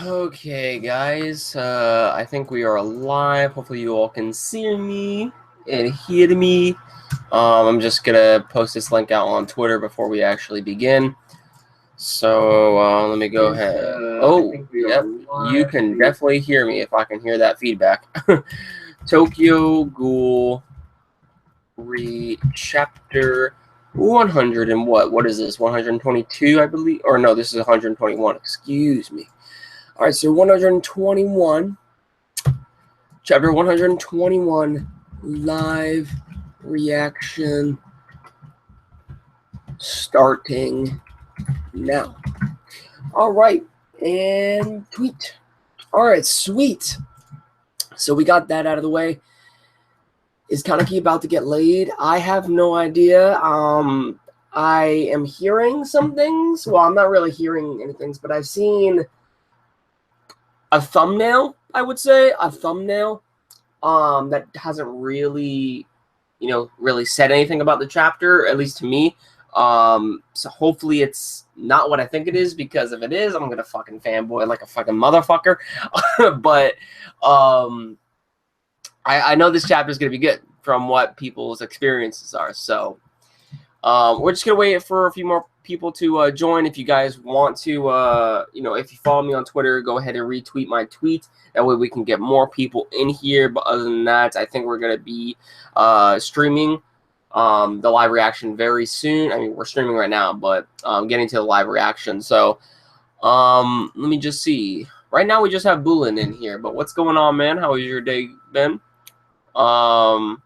Okay, guys, I think we are live. Hopefully you all can see me and hear me. I'm just gonna post this link out on Twitter before we actually begin. So let me go ahead. Oh, yep, you can definitely hear me if I can hear that feedback. Tokyo Ghoul chapter 100 and what? What is this? 122, I believe? Or no, this is 121. Excuse me. All right, so 121, chapter 121, live reaction starting now. All right, and tweet. All right, sweet. So we got that out of the way. Is Kaneki about to get laid? I have no idea. I am hearing some things. Well, I'm not really hearing anything, but I've seen a thumbnail, I would say, a thumbnail that hasn't really, really said anything about the chapter, at least to me. So hopefully it's not what I think it is, because if it is, I'm gonna fucking fanboy like a fucking motherfucker. But I know this chapter is gonna be good from what people's experiences are. So we're just gonna wait for a few more people to join. If you guys want to, if you follow me on Twitter, go ahead and retweet my tweet. That way we can get more people in here. But other than that, I think we're gonna be streaming the live reaction very soon. I mean, we're streaming right now, but getting to the live reaction. So let me just see. Right now we just have Bulin in here. But what's going on, man? How has your day been? So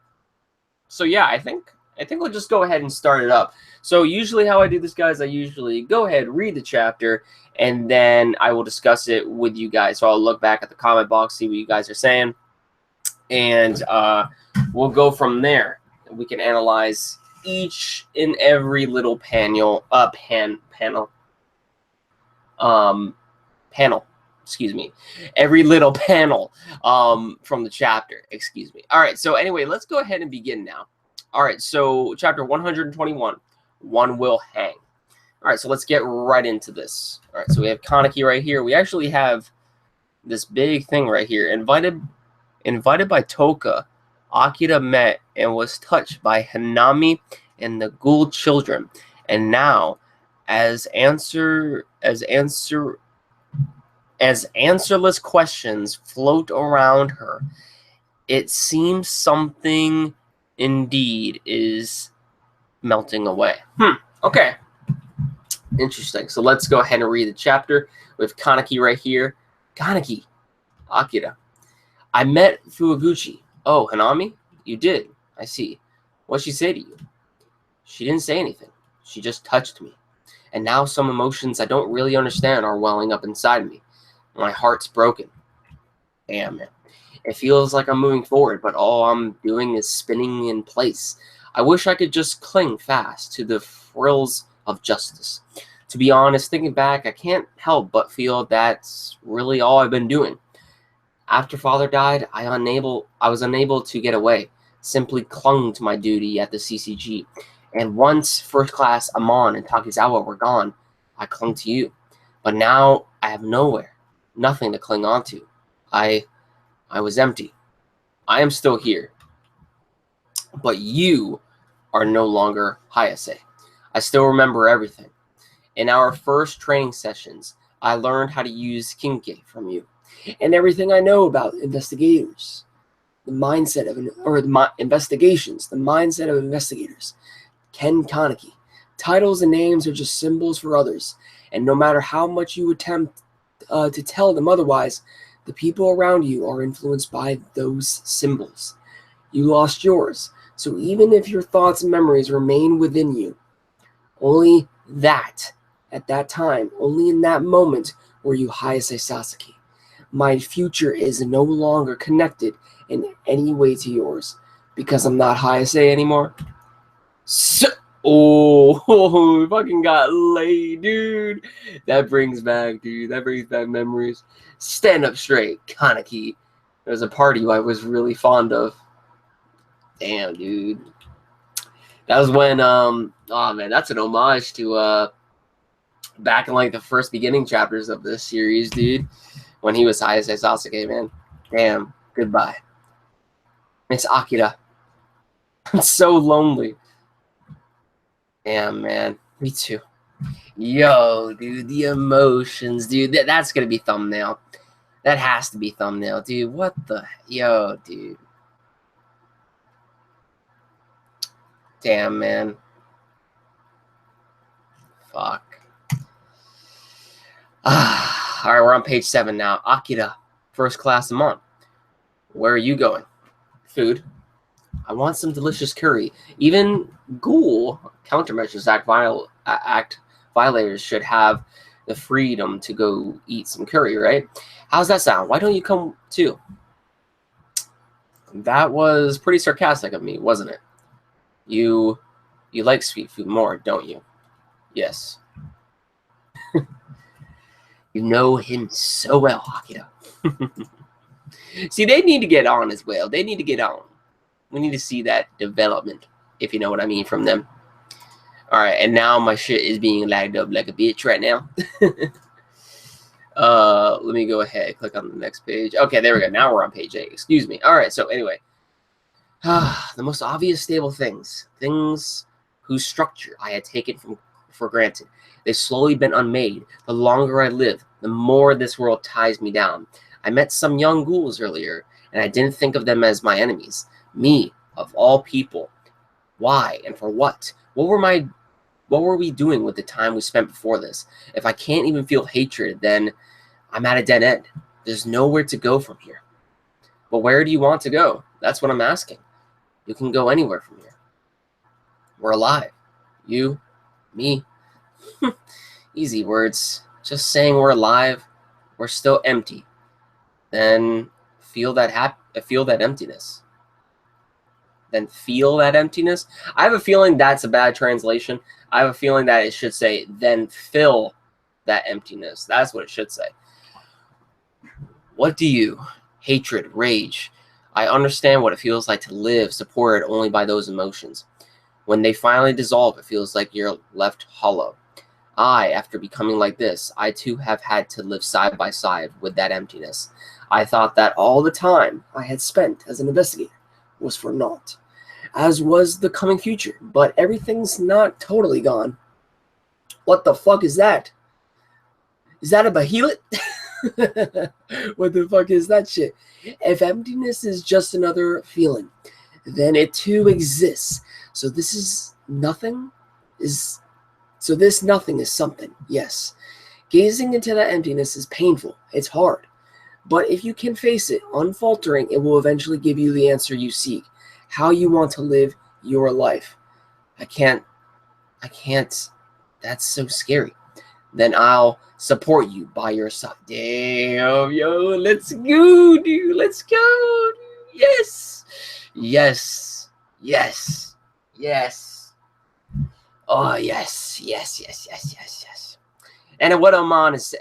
yeah, I think we'll just go ahead and start it up. So usually how I do this, guys, I usually go ahead, read the chapter, and then I will discuss it with you guys. So I'll look back at the comment box, see what you guys are saying, and we'll go from there. We can analyze each and every little panel. Excuse me, every little panel from the chapter. Excuse me. All right. So anyway, let's go ahead and begin now. All right. So chapter 121, one will hang. All right. So let's get right into this. All right. So we have Kaneki right here. We actually have this big thing right here. Invited by Toka, Akira met and was touched by Hanami and the Ghoul children, and now, as answerless questions float around her, it seems something indeed is melting away. Okay. Interesting. So let's go ahead and read the chapter with Kaneki right here. Kaneki, Akira. I met Fuwaguchi. Oh, Hanami? You did. I see. What'd she say to you? She didn't say anything. She just touched me. And now some emotions I don't really understand are welling up inside me. My heart's broken. Damn, man. It feels like I'm moving forward, but all I'm doing is spinning in place. I wish I could just cling fast to the frills of justice. To be honest, thinking back, I can't help but feel that's really all I've been doing. After Father died, I was unable to get away, simply clung to my duty at the CCG. And once First Class Amon and Takizawa were gone, I clung to you. But now I have nowhere. Nothing to cling on to. I was empty. I am still here. But you are no longer Hayase. I still remember everything. In our first training sessions, I learned how to use Kinke from you. And everything I know about investigators. The mindset of investigations. The mindset of investigators. Ken Kaneki. Titles and names are just symbols for others. And no matter how much you attempt to tell them otherwise, the people around you are influenced by those symbols. You lost yours, so even if your thoughts and memories remain within you, only that, at that time, only in that moment were you Hayase Sasaki. My future is no longer connected in any way to yours, because I'm not Hayase anymore. Oh, we fucking got laid, dude. That brings back memories. Stand up straight, Kaneki. There was a party I was really fond of. Damn, dude. That was when, oh man, that's an homage to, back in like the first beginning chapters of this series, dude. when he was Hayase Sasuke, man. Damn. Goodbye. Miss Akira. I'm so lonely. Damn, man. Me too. Yo, dude, the emotions, dude. That's gonna be thumbnail. That has to be thumbnail, dude. What the? Yo, dude. Damn, man. Fuck. All right, we're on page 7 now. Akira, first class month. Where are you going? Food. I want some delicious curry. Even Ghoul countermeasures act violators should have the freedom to go eat some curry, right? How's that sound? Why don't you come too? That was pretty sarcastic of me, wasn't it? You like sweet food more, don't you? Yes. You know him so well, Akira. See, they need to get on as well. They need to get on. We need to see that development, if you know what I mean, from them. All right, and now my shit is being lagged up like a bitch right now. Let me go ahead, click on the next page. Okay, there we go. Now we're on page 8. Excuse me. All right, so anyway. The most obvious stable things whose structure I had taken for granted. They've slowly been unmade. The longer I live, the more this world ties me down. I met some young ghouls earlier, and I didn't think of them as my enemies. Me, of all people. Why and for what? What were we doing with the time we spent before this? If I can't even feel hatred, then I'm at a dead end. There's nowhere to go from here. But where do you want to go? That's what I'm asking. You can go anywhere from here. We're alive. You, me. Easy words. Just saying we're alive. We're still empty. Then feel that emptiness. Then feel that emptiness. I have a feeling that's a bad translation. I have a feeling that it should say, then fill that emptiness. That's what it should say. What do you? Hatred, rage. I understand what it feels like to live supported only by those emotions. When they finally dissolve, it feels like you're left hollow. After becoming like this, I too have had to live side by side with that emptiness. I thought that all the time I had spent as an investigator was for naught, as was the coming future, but everything's not totally gone. What the fuck is that? Is that a behelit? What the fuck is that shit? If emptiness is just another feeling, then it too exists. So this nothing is something. Yes. Gazing into that emptiness is painful. It's hard. But if you can face it, unfaltering, it will eventually give you the answer you seek. How you want to live your life. I can't. That's so scary. Then I'll support you by your side. Damn, yo, let's go, dude. Let's go, dude. Yes. Yes. Yes. Yes. Oh, yes. Yes, yes, yes, yes, yes. And what Amon is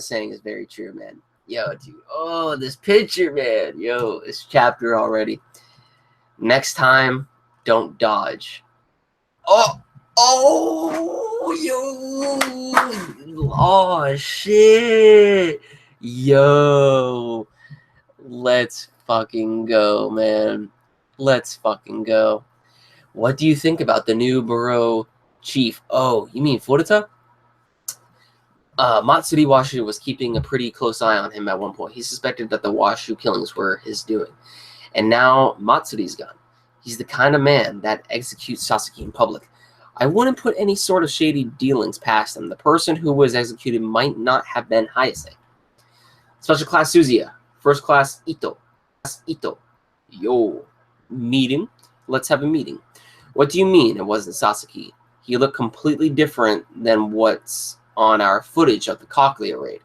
saying is very true, man. Yo, dude. Oh, this picture, man. Yo, this chapter already. Next time, don't dodge. Oh, yo. Oh, shit. Yo. Let's fucking go, man. Let's fucking go. What do you think about the new bureau chief? Oh, you mean Furuta? Matsuri Washu was keeping a pretty close eye on him at one point. He suspected that the Washu killings were his doing. And now Matsuri's gone. He's the kind of man that executes Sasuke in public. I wouldn't put any sort of shady dealings past him. The person who was executed might not have been Hayase. Special Class Suzuya. First Class Ito. Yo. Meeting? Let's have a meeting. What do you mean it wasn't Sasuke? He looked completely different than what's on our footage of the Cochlea raid.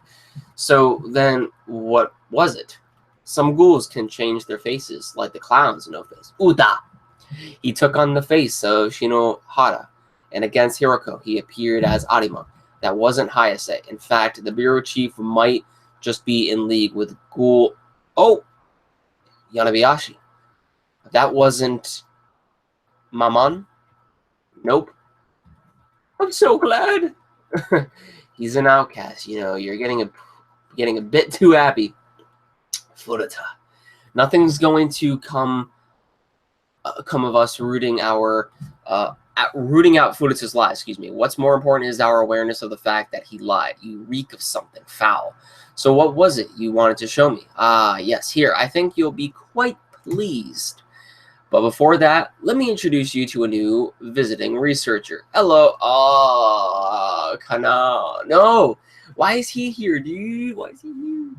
So then what was it? Some ghouls can change their faces, like the clowns in No Face. Uda! He took on the face of Shinohara, and against Hiroko, he appeared as Arima. That wasn't Hayase. In fact, the bureau chief might just be in league with Ghoul. Oh! Yanabayashi. That wasn't Maman? Nope. I'm so glad. He's an outcast, you're getting getting a bit too happy. Furuta. Nothing's going to come of us rooting out Furuta's lies. Excuse me. What's more important is our awareness of the fact that he lied. You reek of something foul. So what was it you wanted to show me? Ah, yes, here. I think you'll be quite pleased. But before that, let me introduce you to a new visiting researcher. Hello. Oh, Kana. No. Why is he here, dude? Why is he here?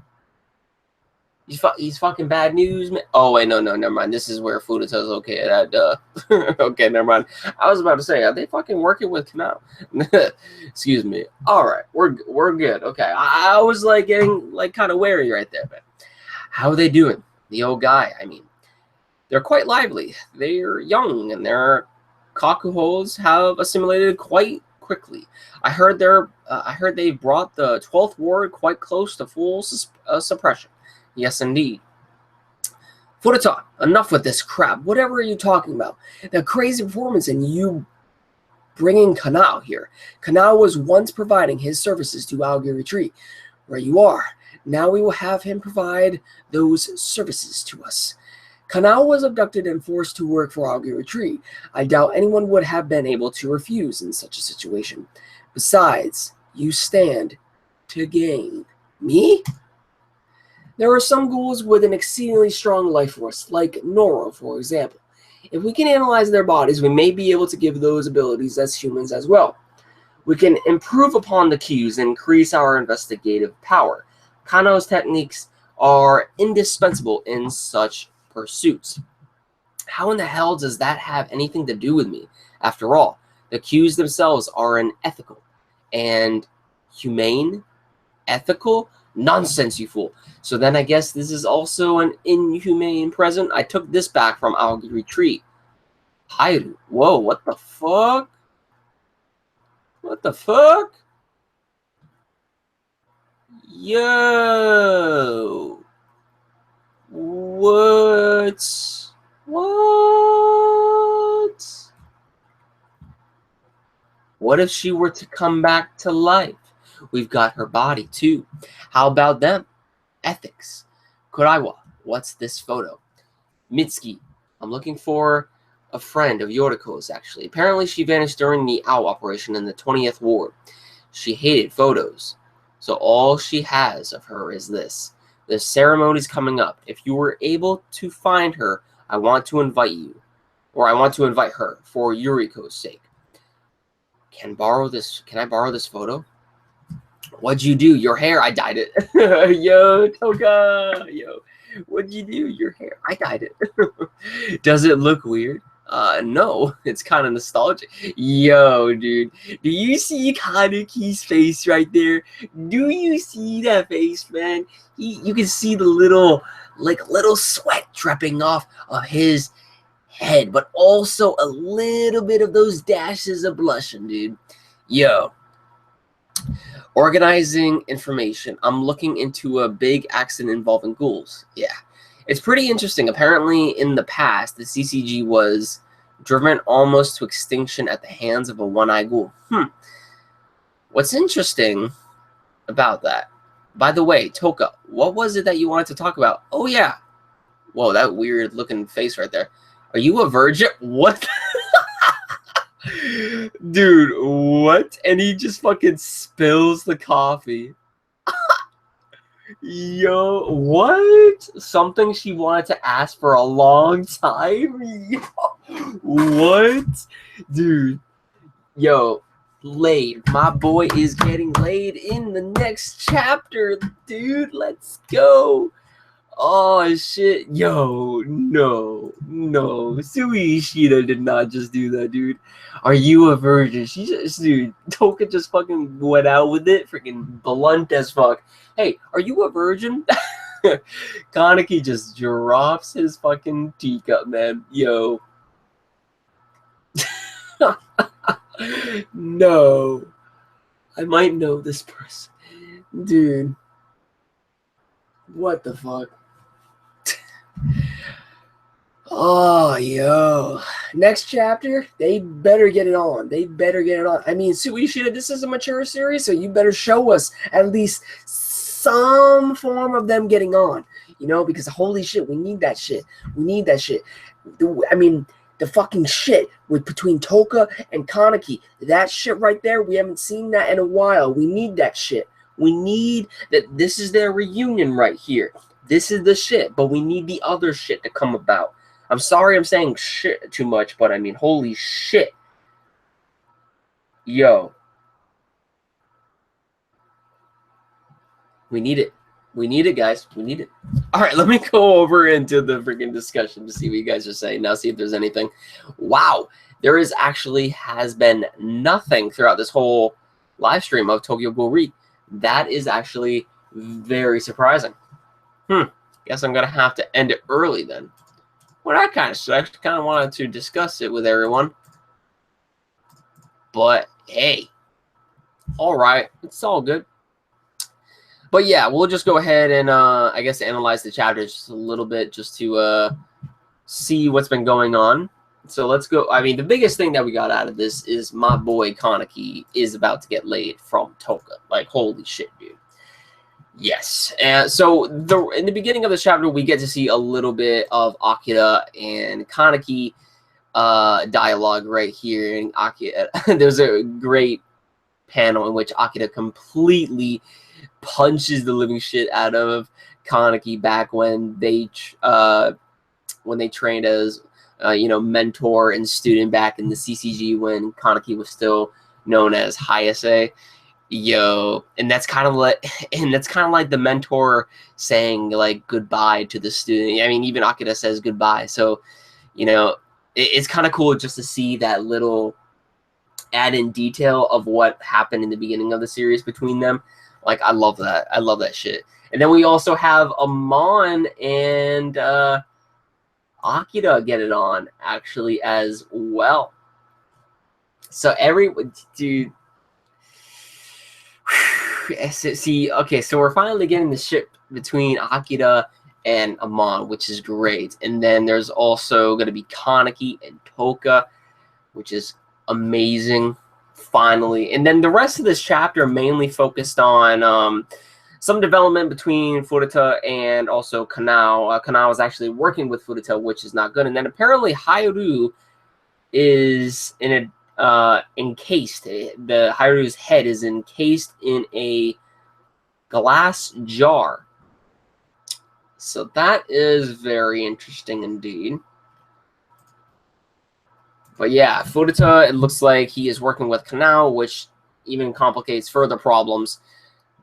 He's fucking bad news, man. Oh, wait, no, never mind. This is where Furuta's located at, okay, never mind. I was about to say, are they fucking working with Kana? Excuse me. All right, we're good. Okay, I was, like, getting, like, kind of wary right there, man. How are they doing? The old guy, I mean. They're quite lively. They're young, and their cockaholes have assimilated quite quickly. I heard they brought the 12th ward quite close to full suppression. Yes, indeed. Furuta, enough with this crap. Whatever are you talking about? The crazy performance and you bringing Kanao here. Kanao was once providing his services to Aogiri Retreat, where you are. Now we will have him provide those services to us. Kanao was abducted and forced to work for Aogiri Retreat. I doubt anyone would have been able to refuse in such a situation. Besides, you stand to gain. Me? There are some ghouls with an exceedingly strong life force, like Noro, for example. If we can analyze their bodies, we may be able to give those abilities as humans as well. We can improve upon the cues and increase our investigative power. Kano's techniques are indispensable in such pursuits. How in the hell does that have anything to do with me? After all, the cues themselves are unethical and humane. Ethical? Nonsense, you fool. So then I guess this is also an inhumane present. I took this back from Aogiri Retreat. Hairu. Whoa, what the fuck? What the fuck? Yo. What? What? What if she were to come back to life? We've got her body, too. How about them? Ethics. Kuraiwa, what's this photo? Mitsuki, I'm looking for a friend of Yoriko's, actually. Apparently, she vanished during the OWL operation in the 20th ward. She hated photos. So all she has of her is this. The ceremony's coming up. If you were able to find her, I want to invite you. Or I want to invite her for Yuriko's sake. Can I borrow this photo? What'd you do? Your hair? I dyed it. Yo, Toka. Yo, what'd you do? Your hair? I dyed it. Does it look weird? No. It's kind of nostalgic. Yo, dude. Do you see Kanekis face right there? Do you see that face, man? You can see the little sweat dripping off of his head, but also a little bit of those dashes of blushing, dude. Yo. Organizing information. I'm looking into a big accident involving ghouls. Yeah. It's pretty interesting. Apparently, in the past, the CCG was driven almost to extinction at the hands of a one-eyed ghoul. What's interesting about that? By the way, Toka, what was it that you wanted to talk about? Oh, yeah. Whoa, that weird-looking face right there. Are you a virgin? What? Dude, what? And he just fucking spills the coffee. Yo, what? Something she wanted to ask for a long time? Yo, what? Dude. Yo, laid. My boy is getting laid in the next chapter, dude. Let's go. Oh, shit. Yo, no. Sui Ishida did not just do that, dude. Are you a virgin? She just, dude, Toka just fucking went out with it. Freaking blunt as fuck. Hey, are you a virgin? Kaneki just drops his fucking teacup, man. Yo. No. I might know this person. Dude. What the fuck? Oh, yo. Next chapter, they better get it on. I mean, Suishida, this is a mature series, so you better show us at least some form of them getting on, you know, because holy shit, we need that shit. We need that shit. I mean, the fucking shit with between Toka and Kaneki, that shit right there, we haven't seen that in a while. We need that shit. We need that. This is their reunion right here. This is the shit, but we need the other shit to come about. I'm sorry I'm saying shit too much, but I mean, holy shit. Yo. We need it. We need it, guys. We need it. All right, let me go over into the freaking discussion to see what you guys are saying. Now, see if there's anything. Wow. There has been nothing throughout this whole live stream of Tokyo Ghoul. That is actually very surprising. Guess I'm going to have to end it early then. Well, that kind of sucks. I kind of wanted to discuss it with everyone. But, hey. All right. It's all good. But yeah, we'll just go ahead and, I guess, analyze the chapters just a little bit just to see what's been going on. So let's go. I mean, the biggest thing that we got out of this is my boy Kaneki is about to get laid from Toka. Like, holy shit, dude. Yes. So in the beginning of the chapter, we get to see a little bit of Akira and Kaneki dialogue right here. And Akira, there's a great panel in which Akira completely punches the living shit out of Kaneki back when they trained as mentor and student back in the CCG when Kaneki was still known as Hayase. Yo, and that's kind of like the mentor saying like goodbye to the student. I mean, even Akira says goodbye. So, it's kind of cool just to see that little add-in detail of what happened in the beginning of the series between them. Like, I love that. I love that shit. And then we also have Amon and Akira get it on, actually, as well. So, dude. See, okay, so we're finally getting the ship between Akira and Amon, which is great. And then there's also going to be Kaneki and Toka, which is amazing. Finally. And then the rest of this chapter mainly focused on some development between Furuta and also Kanao. Kanao is actually working with Furuta, which is not good. And then apparently Hayaru is encased. Hayaru's head is encased in a glass jar. So that is very interesting indeed. But yeah, Furuta, it looks like he is working with Kanao, which even complicates further problems.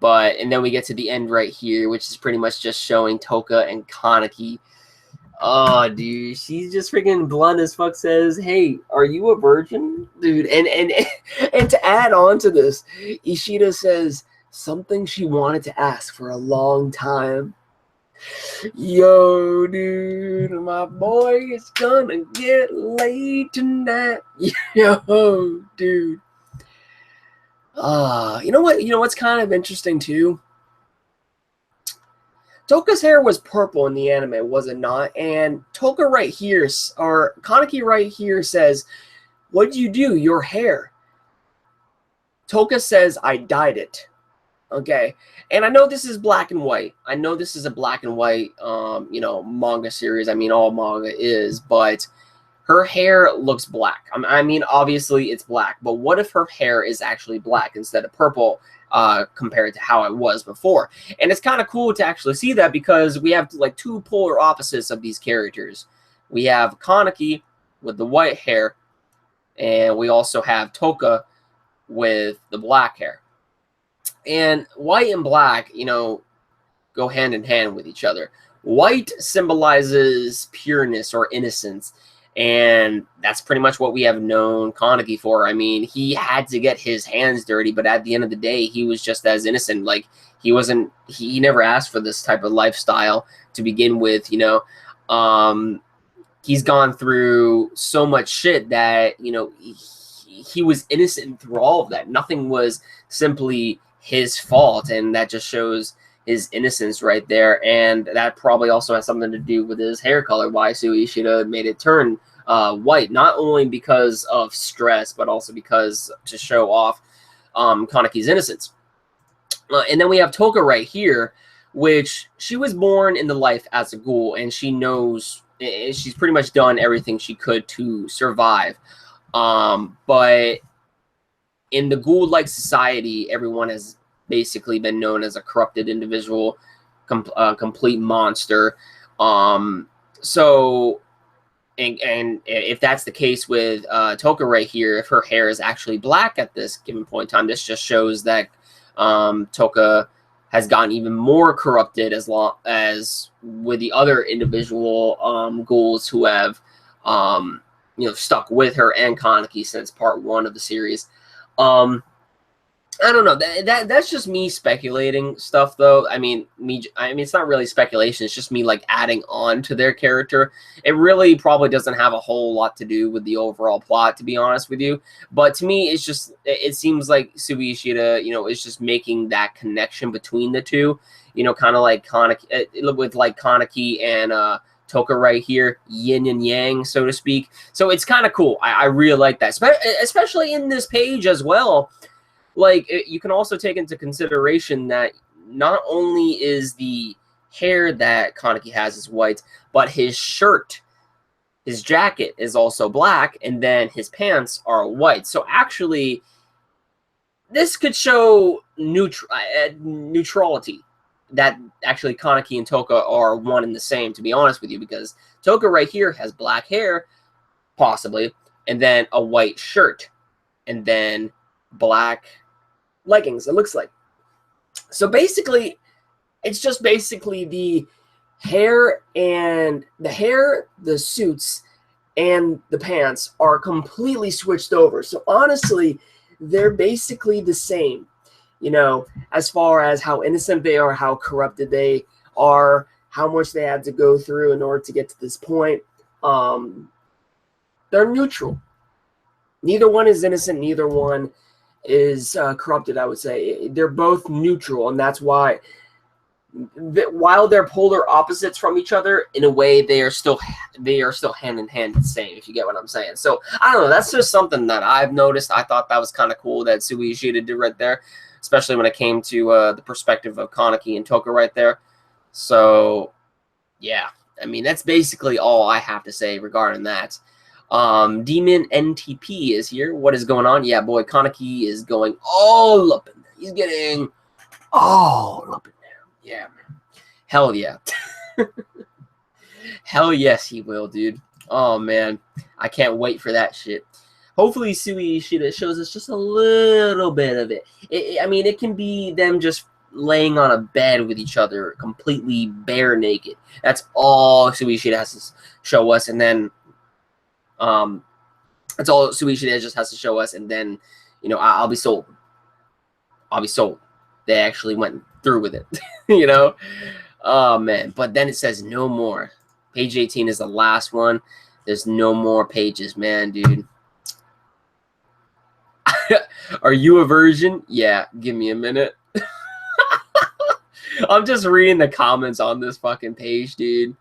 And then we get to the end right here, which is pretty much just showing Toka and Kaneki. Oh, dude, she's just freaking blunt as fuck. Says, "Hey, are you a virgin, dude?" And to add on to this, Ishida says something she wanted to ask for a long time. Yo, dude, my boy is gonna get laid tonight. Yo, dude. You know what? You know what's kind of interesting too? Toka's hair was purple in the anime, was it not? And Toka right here, or Kaneki right here says, "What'd you do? Your hair?" Toka says, "I dyed it." Okay, and I know this is black and white. I know this is a black and white, manga series. I mean, all manga is, but her hair looks black. I mean, obviously it's black, but what if her hair is actually black instead of purple compared to how it was before? And it's kind of cool to actually see that because we have like two polar opposites of these characters. We have Kaneki with the white hair, and we also have Toka with the black hair. And white and black, go hand in hand with each other. White symbolizes pureness or innocence, and that's pretty much what we have known Kaneki for. I mean, he had to get his hands dirty, but at the end of the day, he was just as innocent. Like, he never asked for this type of lifestyle to begin with, He's gone through so much shit that, he was innocent through all of that. Nothing was simply his fault, and that just shows his innocence right there. And that probably also has something to do with his hair color, why Sui Ishida made it turn white, not only because of stress, but also because to show off Kaneki's innocence. And then we have Toka right here, which she was born in the life as a ghoul, and she knows she's pretty much done everything she could to survive. But in the ghoul-like society, everyone has basically been known as a corrupted individual, complete monster. So, and if that's the case with Toka right here, if her hair is actually black at this given point in time, this just shows that Toka has gotten even more corrupted as long as with the other individual ghouls who have stuck with her and Kaneki since part 1 of the series. I don't know. That's just me speculating stuff, though. I mean, it's not really speculation. It's just me like adding on to their character. It really probably doesn't have a whole lot to do with the overall plot, to be honest with you. But to me, it's just it seems like Sui Ishida, is just making that connection between the two. Kind of like Kaneki with like Kaneki and Toka right here, yin and yang, so to speak. So it's kind of cool. I really like that, especially in this page as well. Like, you can also take into consideration that not only is the hair that Kaneki has is white, but his shirt, his jacket is also black, and then his pants are white. So actually, this could show neutrality, that actually Kaneki and Toka are one and the same, to be honest with you, because Toka right here has black hair, possibly, and then a white shirt, and then black leggings, it looks like. So basically, it's just basically the hair, the suits, and the pants are completely switched over. So honestly, they're basically the same, as far as how innocent they are, how corrupted they are, how much they had to go through in order to get to this point. They're neutral. Neither one is innocent. Neither one is corrupted, I would say. They're both neutral, and that's why while they're polar opposites from each other, in a way they are still hand in hand the same, if you get what I'm saying. So I don't know, that's just something that I've noticed. I thought that was kind of cool that Sui Ishida did right there, especially when it came to the perspective of Kaneki and Toka right there. So yeah, I mean, that's basically all I have to say regarding that. Demon NTP is here. What is going on? Yeah, boy, Kaneki is going all up in there. He's getting all up in there. Yeah, man. Hell yeah. Hell yes, he will, dude. Oh, man. I can't wait for that shit. Hopefully, Sui Ishida shows us just a little bit of it. I mean, it can be them just laying on a bed with each other, completely bare naked. That's all Sui Ishida has to show us, and then that's all Sui Ishida just has to show us, and then, I'll be sold. I'll be sold. They actually went through with it, Oh, man. But then it says no more. Page 18 is the last one. There's no more pages, man, dude. Are you a virgin? Yeah, give me a minute. I'm just reading the comments on this fucking page, dude.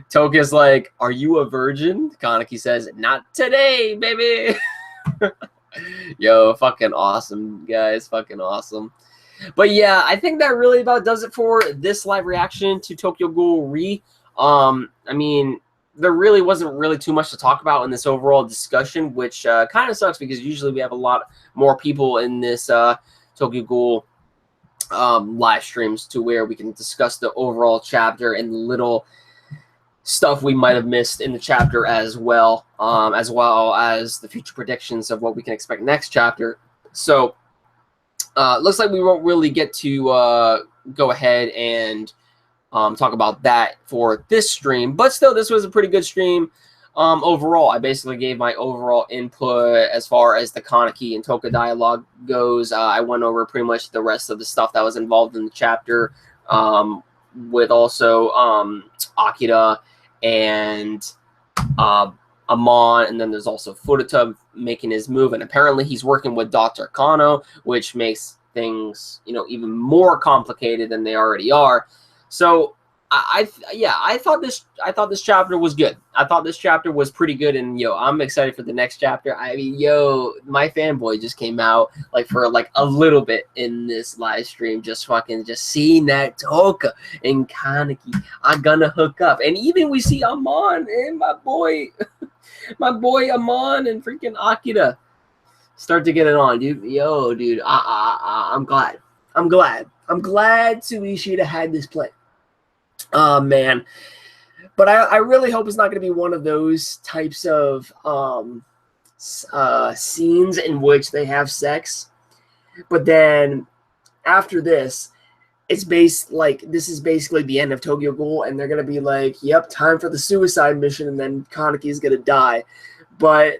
Toka's like, are you a virgin? Kaneki says, not today, baby. Yo, fucking awesome, guys. Fucking awesome. But yeah, I think that really about does it for this live reaction to Tokyo Ghoul Re. I mean, there really wasn't really too much to talk about in this overall discussion, which kind of sucks because usually we have a lot more people in this Tokyo Ghoul live streams to where we can discuss the overall chapter and little stuff we might have missed in the chapter as well as the future predictions of what we can expect next chapter. So looks like we won't really get to go ahead and talk about that for this stream, but still, this was a pretty good stream overall. I basically gave my overall input as far as the Kaneki and Toka dialogue goes. I went over pretty much the rest of the stuff that was involved in the chapter, with also Akira and Amon, and then there's also Furuta making his move, and apparently he's working with Dr. Kano, which makes things, even more complicated than they already are. So I thought this chapter was good. I thought this chapter was pretty good, and I'm excited for the next chapter. I mean, my fanboy just came out like for like a little bit in this live stream, just seeing that Toka and Kaneki are gonna hook up, and even we see Amon and my boy Amon and freaking Akira start to get it on, dude. Dude, I'm glad. I'm glad Tsuishita had this plan. Oh, man. But I really hope it's not going to be one of those types of scenes in which they have sex. But then after this, this is basically the end of Tokyo Ghoul, and they're going to be like, yep, time for the suicide mission, and then Kaneki is going to die. But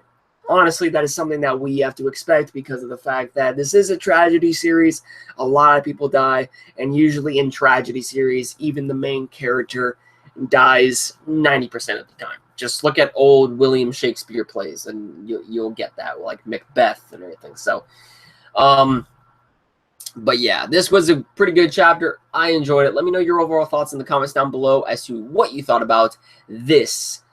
honestly, that is something that we have to expect because of the fact that this is a tragedy series. A lot of people die, and usually in tragedy series, even the main character dies 90% of the time. Just look at old William Shakespeare plays, and you'll get that, like Macbeth and everything. So, but yeah, this was a pretty good chapter. I enjoyed it. Let me know your overall thoughts in the comments down below as to what you thought about this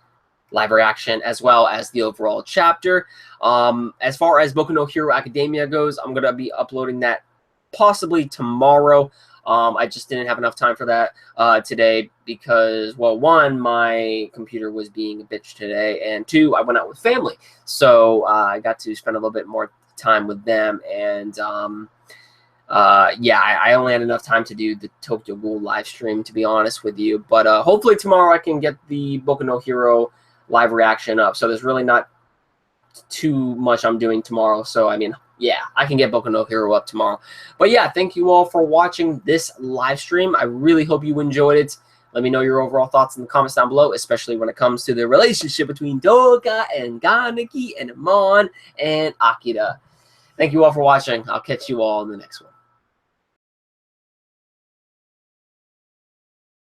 live reaction, as well as the overall chapter. As far as Boku no Hero Academia goes, I'm going to be uploading that possibly tomorrow. I just didn't have enough time for that today because, well, one, my computer was being a bitch today, and two, I went out with family. So I got to spend a little bit more time with them, and yeah, I only had enough time to do the Tokyo Ghoul live stream, to be honest with you. But hopefully tomorrow I can get the Boku no Hero live reaction up. So there's really not too much I'm doing tomorrow. So, I mean, yeah, I can get Boku no Hero up tomorrow. But yeah, thank you all for watching this live stream. I really hope you enjoyed it. Let me know your overall thoughts in the comments down below, especially when it comes to the relationship between Toka and Kaneki and Amon and Akira. Thank you all for watching. I'll catch you all in the next one.